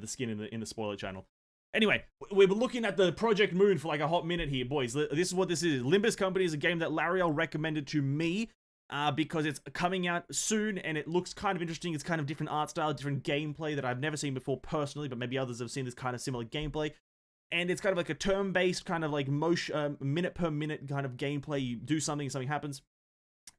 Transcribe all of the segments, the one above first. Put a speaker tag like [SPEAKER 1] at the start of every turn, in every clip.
[SPEAKER 1] the skin in the spoiler channel. Anyway, we were looking at the Project Moon for like a hot minute here, boys. This is what this is. Limbus Company is a game that Lariel recommended to me because it's coming out soon and it looks kind of interesting. It's kind of different art style, different gameplay that I've never seen before personally, but maybe others have seen this kind of similar gameplay. And it's kind of like a turn-based kind of like motion, minute per minute kind of gameplay. You do something, something happens.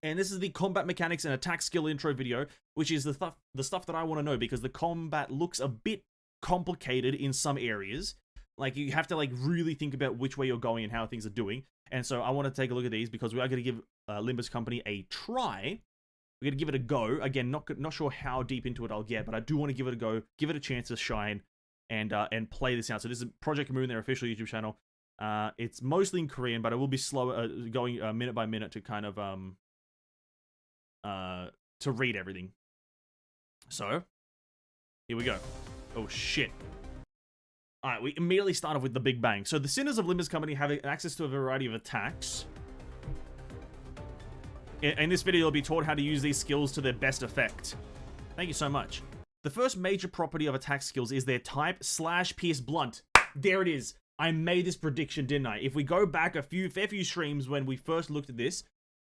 [SPEAKER 1] And this is the combat mechanics and attack skill intro video, which is the stuff that I want to know because the combat looks a bit complicated in some areas. Like you have to like really think about which way you're going and how things are doing. And so I want to take a look at these because we are going to give Limbus Company a try. We're going to give it a go. Again, not sure how deep into it I'll get, but I do want to give it a go, give it a chance to shine, and play this out. So this is Project Moon, their official YouTube channel. It's mostly in Korean, but it will be slower, going minute by minute to kind of to read everything. So here we go. Oh shit. Alright, we immediately start off with the big bang. So the Sinners of Limbus Company have access to a variety of attacks. In this video, you'll be taught how to use these skills to their best effect. Thank you so much. The first major property of attack skills is their type / pierce blunt. There it is. I made this prediction, didn't I? If we go back a fair few streams when we first looked at this,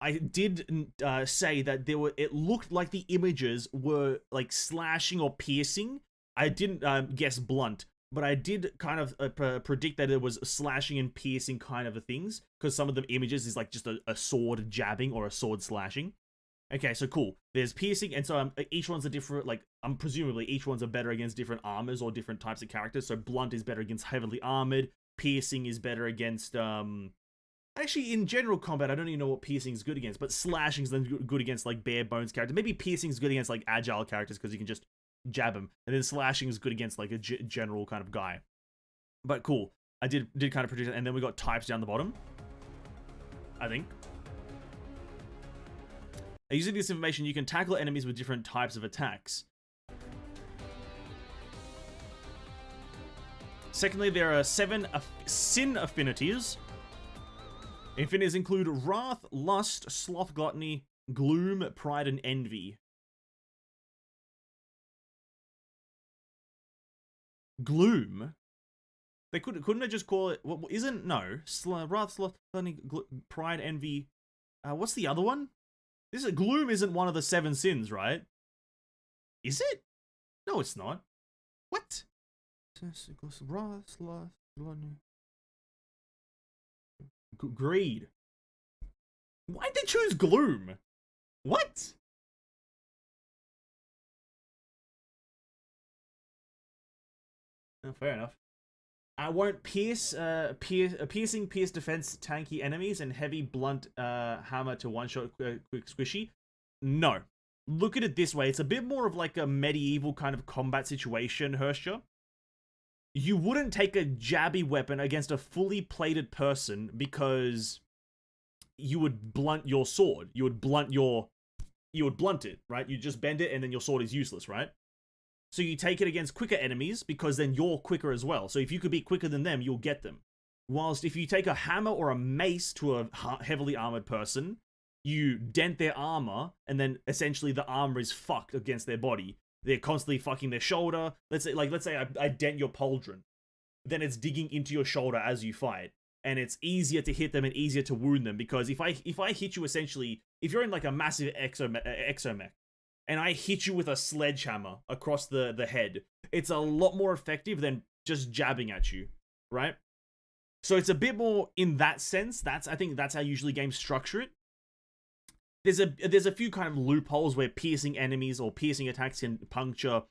[SPEAKER 1] I did say that it looked like the images were like slashing or piercing. I didn't guess blunt, but I did kind of predict that it was slashing and piercing kind of things, because some of the images is like just a sword jabbing or a sword slashing. Okay, so cool. There's piercing, and so each one's a different, like, presumably each one's are better against different armors or different types of characters. So blunt is better against heavily armored. Piercing is better against, actually, in general combat, I don't even know what piercing is good against, but slashing is then good against, like, bare bones characters. Maybe piercing is good against, like, agile characters, because you can just jab them. And then slashing is good against, like, a general kind of guy. But cool. I did kind of predict it. And then we got types down the bottom, I think. Using this information, you can tackle enemies with different types of attacks. Secondly, there are 7 sin affinities. Affinities include wrath, lust, sloth, gluttony, gloom, pride, and envy. Gloom? They couldn't they just call it? What isn't? No. Wrath, sloth, gluttony, pride, envy. What's the other one? Gloom isn't one of the 7 sins, right? Is it? No, it's not. What? Wrath, sloth, gluttony. Greed. Why'd they choose gloom? What? Oh, fair enough. I won't pierce, piercing, pierce defense, tanky enemies, and heavy, blunt hammer to one-shot quick squishy. No. Look at it this way. It's a bit more of like a medieval kind of combat situation, Herscher. You wouldn't take a jabby weapon against a fully plated person because you would blunt your sword. You would blunt it, right? You just bend it and then your sword is useless, right? So you take it against quicker enemies because then you're quicker as well. So if you could be quicker than them, you'll get them. Whilst if you take a hammer or a mace to a heavily armored person, you dent their armor and then essentially the armor is fucked against their body. They're constantly fucking their shoulder. Let's say I dent your pauldron. Then it's digging into your shoulder as you fight. And it's easier to hit them and easier to wound them because if I hit you essentially, if you're in like a massive exomech, and I hit you with a sledgehammer across the head, it's a lot more effective than just jabbing at you, right? So it's a bit more in that sense. I think that's how usually games structure it. There's a few kind of loopholes where piercing enemies or piercing attacks can puncture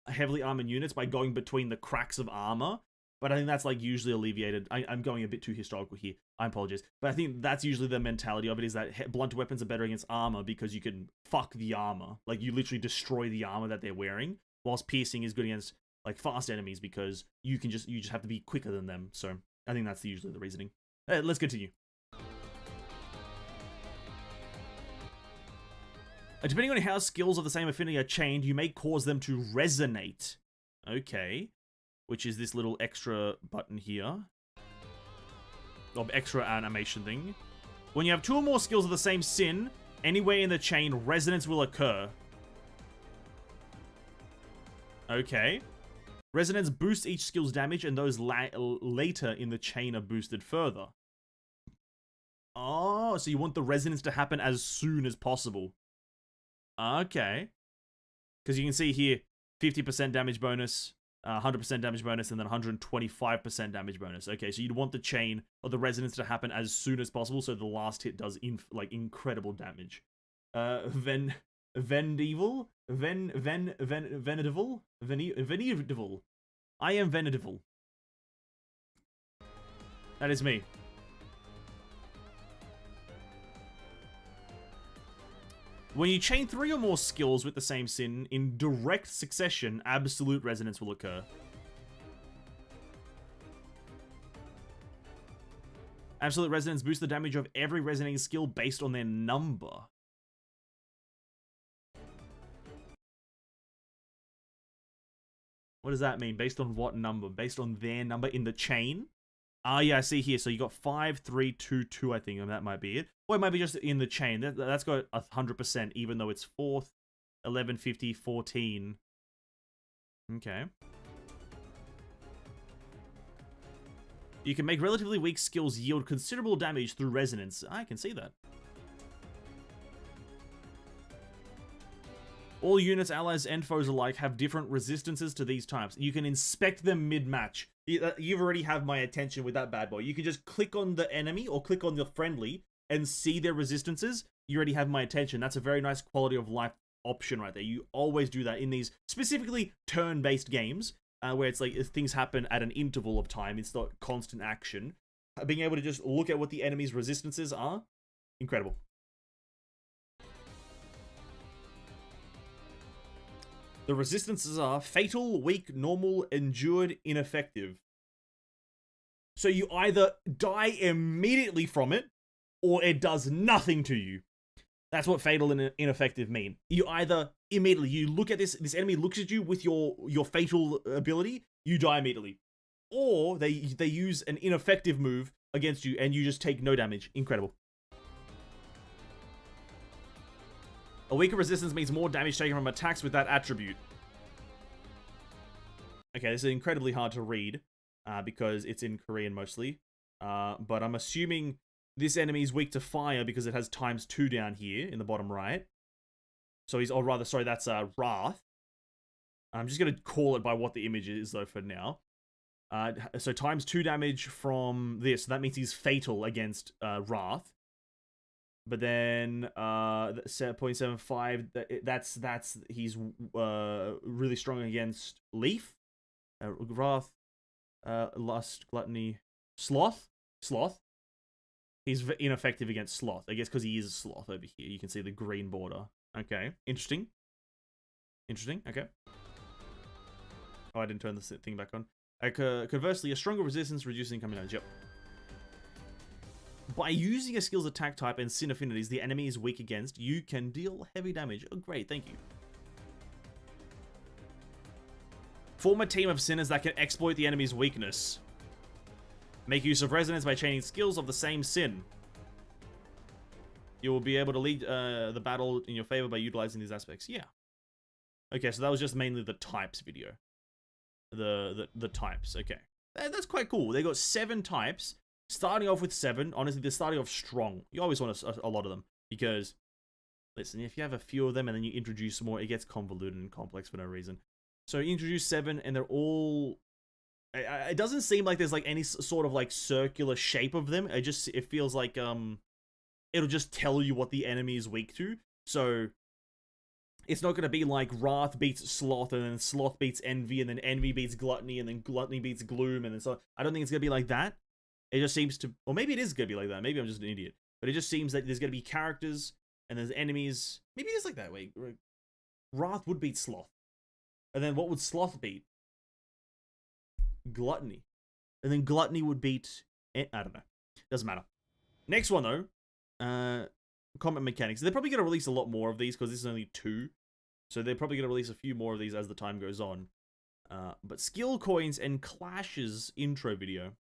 [SPEAKER 1] heavily armored units by going between the cracks of armor. But I think that's like usually alleviated. I'm going a bit too historical here. I apologize. But I think that's usually the mentality of it, is that blunt weapons are better against armor because you can fuck the armor. Like you literally destroy the armor that they're wearing. Whilst piercing is good against like fast enemies because you just have to be quicker than them. So I think that's usually the reasoning. Let's continue. Depending on how skills of the same affinity are chained, you may cause them to resonate. Okay. Which is this little extra button here. Or extra animation thing. When you have 2 or more skills of the same sin, anywhere in the chain, resonance will occur. Okay. Resonance boosts each skill's damage, and those later in the chain are boosted further. Oh, so you want the resonance to happen as soon as possible. Okay. Because you can see here, 50% damage bonus, 100% damage bonus, and then 125% damage bonus. Okay, so you'd want the chain of the resonance to happen as soon as possible, so the last hit does incredible damage. Vendival? Venedival? Venedival. I am Venedival. That is me. When you chain 3 or more skills with the same sin in direct succession, absolute resonance will occur. Absolute resonance boosts the damage of every resonating skill based on their number. What does that mean? Based on what number? Based on their number in the chain? Ah, yeah, I see here. So you got 5, 3, 2, 2, I think, and that might be it. Or it might be just in the chain. That's got 100%, even though it's 4th, 11, 50, 14. Okay. You can make relatively weak skills yield considerable damage through resonance. I can see that. All units, allies, and foes alike have different resistances to these types. You can inspect them mid-match. You've already have my attention with that bad boy. You can just click on the enemy or click on the friendly and see their resistances. You already have my attention. That's a very nice quality of life option right there. You always do that in these specifically turn-based games where it's like things happen at an interval of time. It's not constant action. Being able to just look at what the enemy's resistances are, incredible. The resistances are fatal, weak, normal, endured, ineffective. So you either die immediately from it, or it does nothing to you. That's what fatal and ineffective mean. You either immediately, you look at this enemy looks at you with your fatal ability, you die immediately. Or they use an ineffective move against you and you just take no damage. Incredible. A weaker resistance means more damage taken from attacks with that attribute. Okay, this is incredibly hard to read because it's in Korean mostly. But I'm assuming this enemy is weak to fire because it has ×2 down here in the bottom right. So he's, or rather, sorry, that's Wrath. I'm just going to call it by what the image is though for now. So ×2 damage from this. So that means he's fatal against Wrath. But then 0.75, that's he's really strong against Leaf, Wrath, Lust, Gluttony, Sloth. He's ineffective against Sloth, I guess because he is a Sloth over here. You can see the green border. Okay, interesting. Okay. Oh, I didn't turn this thing back on. Conversely, a stronger resistance reducing incoming damage. Yep. By using a skill's attack type and sin affinities the enemy is weak against, you can deal heavy damage. Oh, great, thank you. Form a team of sinners that can exploit the enemy's weakness. Make use of resonance by chaining skills of the same sin. You will be able to lead the battle in your favor by utilizing these aspects. Yeah. Okay, so that was just mainly the types video. The types, okay. That's quite cool. They got 7 types. Starting off with 7, honestly, they're starting off strong. You always want a lot of them, because, listen, if you have a few of them and then you introduce more, it gets convoluted and complex for no reason. So you introduce 7, and they're all... It doesn't seem like there's like any sort of like circular shape of them. It feels like it'll just tell you what the enemy is weak to. So it's not gonna be like Wrath beats Sloth, and then Sloth beats Envy, and then Envy beats Gluttony, and then Gluttony beats Gloom, and then so I don't think it's gonna be like that. It just seems to, or maybe it is going to be like that. Maybe I'm just an idiot. But it just seems that there's going to be characters and there's enemies. Maybe it is like that way. Wrath would beat Sloth. And then what would Sloth beat? Gluttony. And then Gluttony would beat, I don't know. Doesn't matter. Next one though. Combat mechanics. They're probably going to release a lot more of these because this is only 2. So they're probably going to release a few more of these as the time goes on. But skill coins and clashes intro video.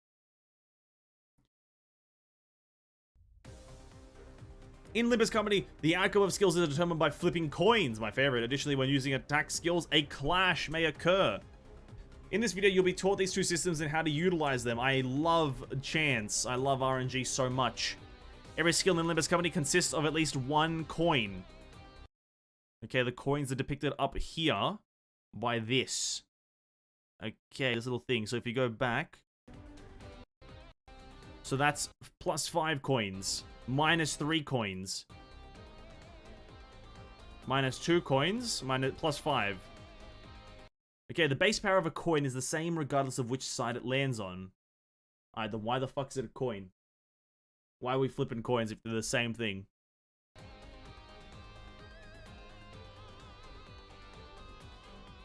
[SPEAKER 1] In Limbus Company, the outcome of skills is determined by flipping coins, my favorite. Additionally, when using attack skills, a clash may occur. In this video, you'll be taught these two systems and how to utilize them. I love chance. I love RNG so much. Every skill in Limbus Company consists of at least one coin. Okay, the coins are depicted up here by this. Okay, this little thing. So if you go back... So that's plus 5 coins. Minus 3 coins. Minus 2 coins. Plus 5. Okay, the base power of a coin is the same regardless of which side it lands on. Alright, then why the fuck is it a coin? Why are we flipping coins if they're the same thing?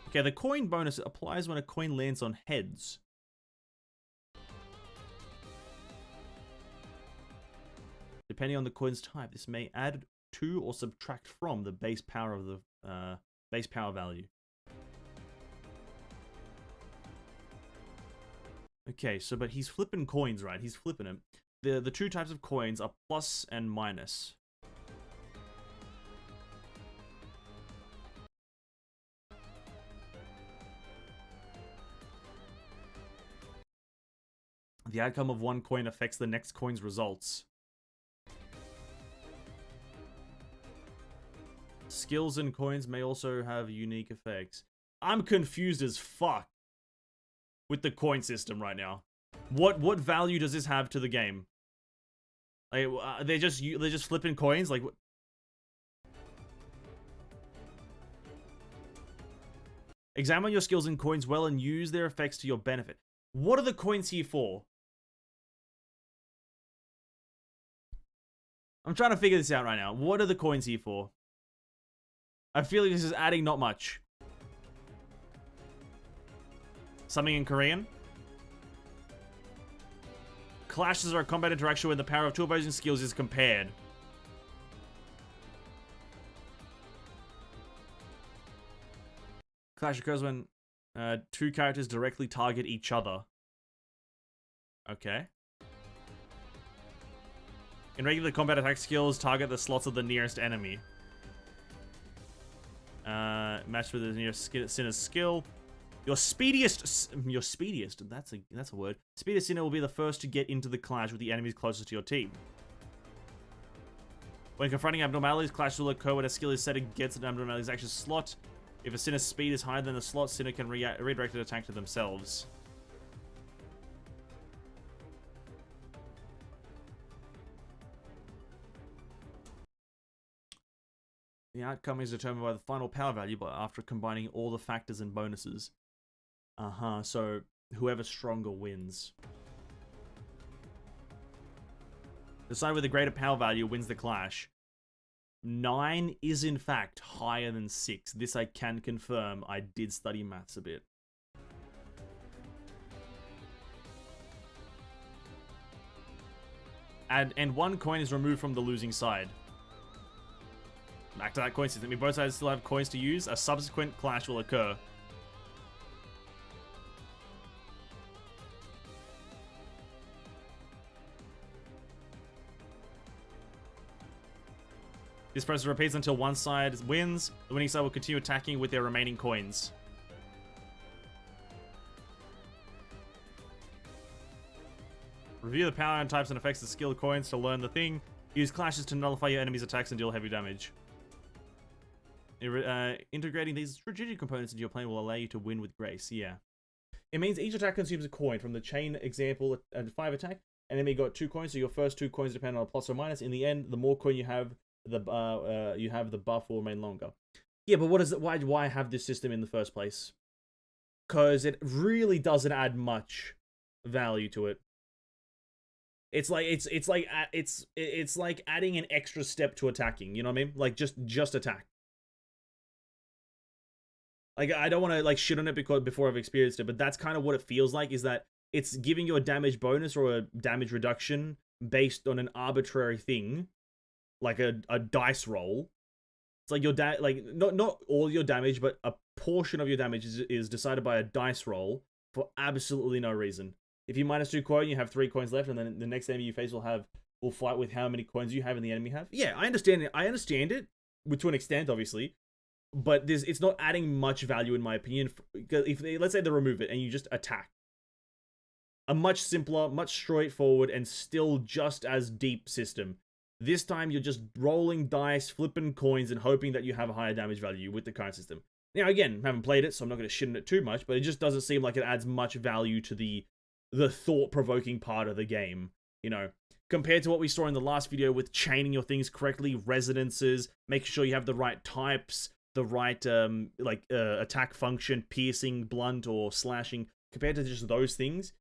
[SPEAKER 1] Okay, the coin bonus applies when a coin lands on heads. Depending on the coin's type, this may add to or subtract from the base power of the base power value. Okay, so but he's flipping coins, right? He's flipping them. The two types of coins are plus and minus. The outcome of one coin affects the next coin's results. Skills and coins may also have unique effects. I'm confused as fuck with the coin system right now. What value does this have to the game? Like, they're just flipping coins. Like, examine your skills and coins well and use their effects to your benefit. What are the coins here for? I'm trying to figure this out right now. What are the coins here for? I feel like this is adding not much. Something in Korean? Clashes are a combat interaction where the power of two opposing skills is compared. Clash occurs when two characters directly target each other. Okay. In regular combat attack skills, target the slots of the nearest enemy. Matched with the nearest sinner's skill. Your speediest, that's a word. Speediest sinner will be the first to get into the clash with the enemies closest to your team. When confronting abnormalities, clashes will occur when a skill is set against an abnormality's action slot. If a sinner's speed is higher than the slot, sinner can redirect an attack to themselves. The outcome is determined by the final power value, but after combining all the factors and bonuses. So whoever's stronger wins. Decide with a greater power value wins the clash. 9 is in fact higher than 6. This I can confirm. I did study maths a bit. And one coin is removed from the losing side. Back to that coin system. If both sides still have coins to use, a subsequent clash will occur. This process repeats until one side wins. The winning side will continue attacking with their remaining coins. Review the power and types and effects of skill coins to learn the thing. Use clashes to nullify your enemy's attacks and deal heavy damage. Integrating these strategic components into your plan will allow you to win with grace. Yeah. It means each attack consumes a coin. From the chain example, a 5 attack, enemy got 2 coins, so your first 2 coins depend on a plus or minus. In the end, the more coin you have, the buff will remain longer. Yeah, but what is it? Why have this system in the first place? Because it really doesn't add much value to it. It's like adding an extra step to attacking. You know what I mean? Like just attack. Like, I don't want to like shit on it because before I've experienced it, but that's kind of what it feels like. Is that it's giving you a damage bonus or a damage reduction based on an arbitrary thing, like a dice roll. It's like your not all your damage, but a portion of your damage is decided by a dice roll for absolutely no reason. If you minus 2 coin, you have 3 coins left, and then the next enemy you face will fight with how many coins you have and the enemy have. Yeah, I understand it. I understand it to an extent, obviously. but it's not adding much value in my opinion. If they, let's say they remove it and you just attack, a much simpler, much straightforward, and still just as deep system. This time you're just rolling dice, flipping coins, and hoping that you have a higher damage value with the current system. Now again, I haven't played it, so I'm not going to shit on it too much, but it just doesn't seem like it adds much value to the thought-provoking part of the game, you know. Compared to what we saw in the last video with chaining your things correctly, resonances, making sure you have the right types, the right attack function, piercing, blunt, or slashing. Compared to just those things,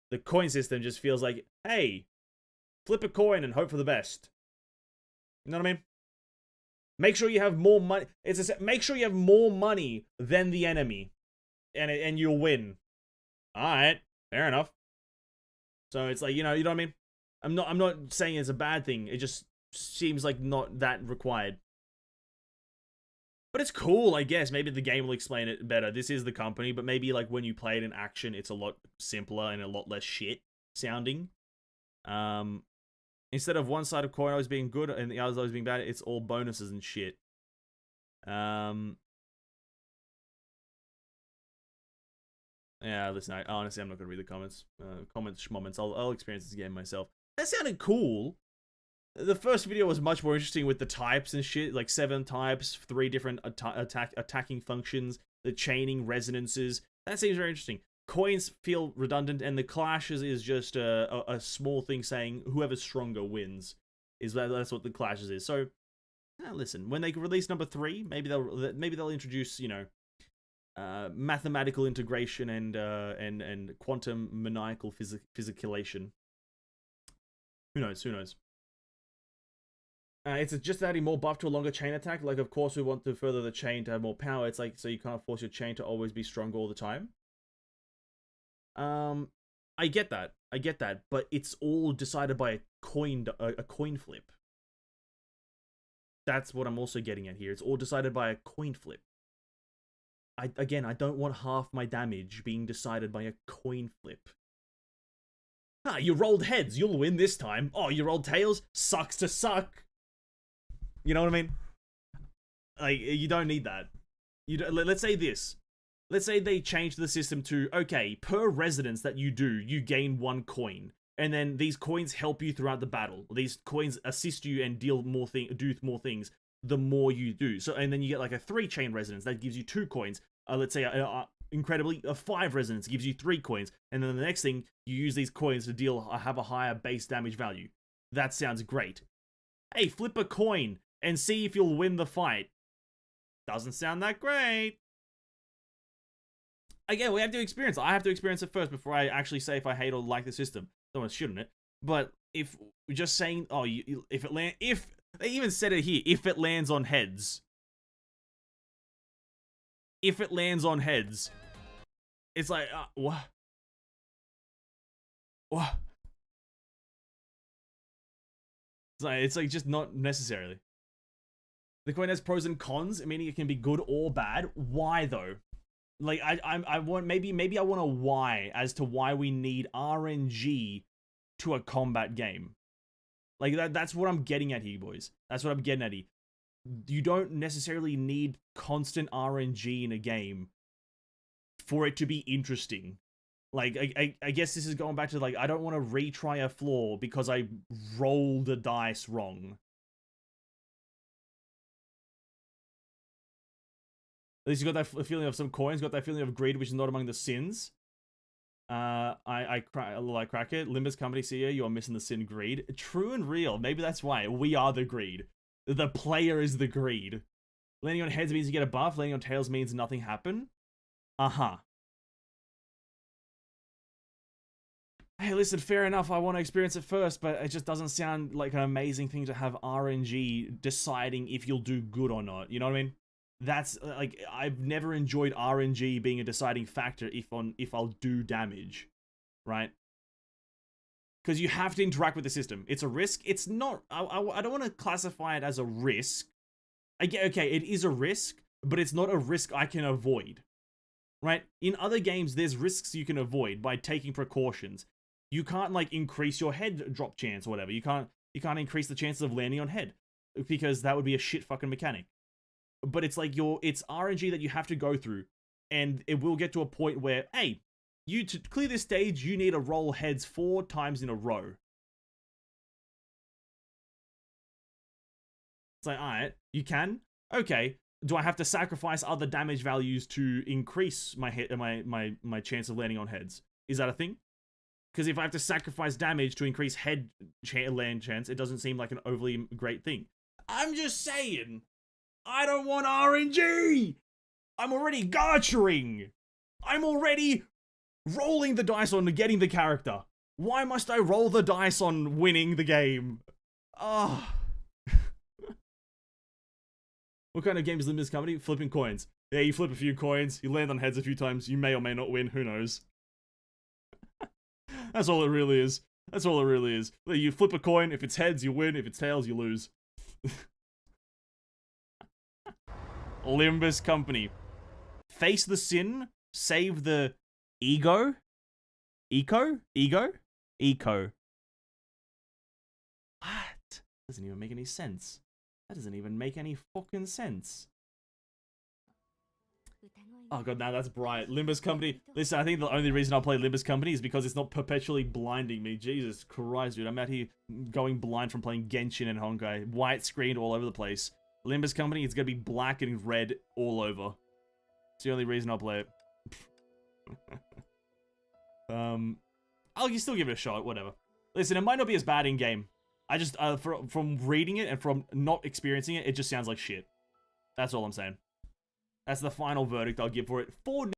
[SPEAKER 1] the coin system just feels like, hey, flip a coin and hope for the best. You know what I mean? Make sure you have more money. Make sure you have more money than the enemy, and you'll win. All right, fair enough. So it's like, you know what I mean? I'm not saying it's a bad thing. It just seems like not that required. But it's cool, I guess. Maybe the game will explain it better. This is the company, but maybe like when you play it in action, it's a lot simpler and a lot less shit sounding. Instead of one side of coin always being good and the other always being bad, it's all bonuses and shit. Yeah, listen, honestly, I'm not going to read the comments. Schmomments. I'll experience this game myself. That sounded cool. The first video was much more interesting with the types and shit. Like 7 types, 3 different attacking functions, the chaining, resonances. That seems very interesting. Coins feel redundant, and the clashes is just a small thing saying whoever's stronger wins. That's what the clashes is. So, listen, when they release number 3, maybe they'll introduce, you know, mathematical integration and quantum maniacal physicalation. Who knows? Who knows? It's just adding more buff to a longer chain attack. Like, of course, we want to further the chain to have more power. It's like, so you can't force your chain to always be strong all the time. I get that, but it's all decided by a coin flip. That's what I'm also getting at here. It's all decided by a coin flip. I don't want half my damage being decided by a coin flip. You rolled heads, you'll win this time. Oh, you rolled tails? Sucks to suck. You know what I mean? Like, you don't need that. Let's say this. Let's say they change the system to, okay, per resonance that you do, you gain 1 coin. And then these coins help you throughout the battle. These coins assist you and do more things the more you do. So, and then you get like a 3 chain resonance that gives you 2 coins. Let's say incredibly, a 5 resonance gives you 3 coins. And then the next thing, you use these coins to have a higher base damage value. That sounds great. Hey, flip a coin and see if you'll win the fight. Doesn't sound that great. Again, we have to experience it. I have to experience it first before I actually say if I hate or like the system. Don't want to shit on it. But if we're just saying, oh, if they even said it here, if it lands on heads. If it lands on heads. It's like, what? What? It's like just not necessarily. The coin has pros and cons, meaning it can be good or bad. Why though? Like I want maybe I want a why as to why we need RNG to a combat game. Like that's what I'm getting at here, boys. That's what I'm getting at here. You don't necessarily need constant RNG in a game for it to be interesting. Like I guess this is going back to like I don't want to retry a floor because I rolled the dice wrong. At least you got that feeling of some coins, got that feeling of greed, which is not among the sins. I crack it. Limbus company CEO, you are missing the sin greed. True and real. Maybe that's why. We are the greed. The player is the greed. Landing on heads means you get a buff. Landing on tails means nothing happened. Uh-huh. Hey, listen, fair enough. I want to experience it first, but it just doesn't sound like an amazing thing to have RNG deciding if you'll do good or not. You know what I mean? That's like I've never enjoyed RNG being a deciding factor if I'll do damage, right? Because you have to interact with the system. It's a risk. It's not. I don't want to classify it as a risk. Okay, it is a risk, but it's not a risk I can avoid, right? In other games, there's risks you can avoid by taking precautions. You can't like increase your head drop chance or whatever. You can't increase the chances of landing on head because that would be a shit fucking mechanic. but it's like it's RNG that you have to go through, and it will get to a point where, hey, you to clear this stage, you need to roll heads 4 times in a row. It's like, all right, you can. Okay, do I have to sacrifice other damage values to increase my chance of landing on heads? Is that a thing? Because if I have to sacrifice damage to increase head land chance, it doesn't seem like an overly great thing. I'm just saying, I don't want RNG! I'm already garchering! I'm already rolling the dice on getting the character. Why must I roll the dice on winning the game? Ah. What kind of game is Limbus Company? Flipping coins. Yeah, you flip a few coins, you land on heads a few times, you may or may not win, who knows. That's all it really is. That's all it really is. You flip a coin, if it's heads, you win, if it's tails, you lose. Limbus Company. Face the sin, save the ego? Eco? Ego? Eco. What? Doesn't even make any sense. That doesn't even make any fucking sense. Oh god, now that's bright. Limbus Company. Listen, I think the only reason I'll play Limbus Company is because it's not perpetually blinding me. Jesus Christ, dude. I'm out here going blind from playing Genshin and Honkai. White screened all over the place. Limbus Company, it's gonna be black and red all over. It's the only reason I'll play it. I'll still give it a shot, whatever. Listen, it might not be as bad in game. I just, from reading it and from not experiencing it, it just sounds like shit. That's all I'm saying. That's the final verdict I'll give for it. 4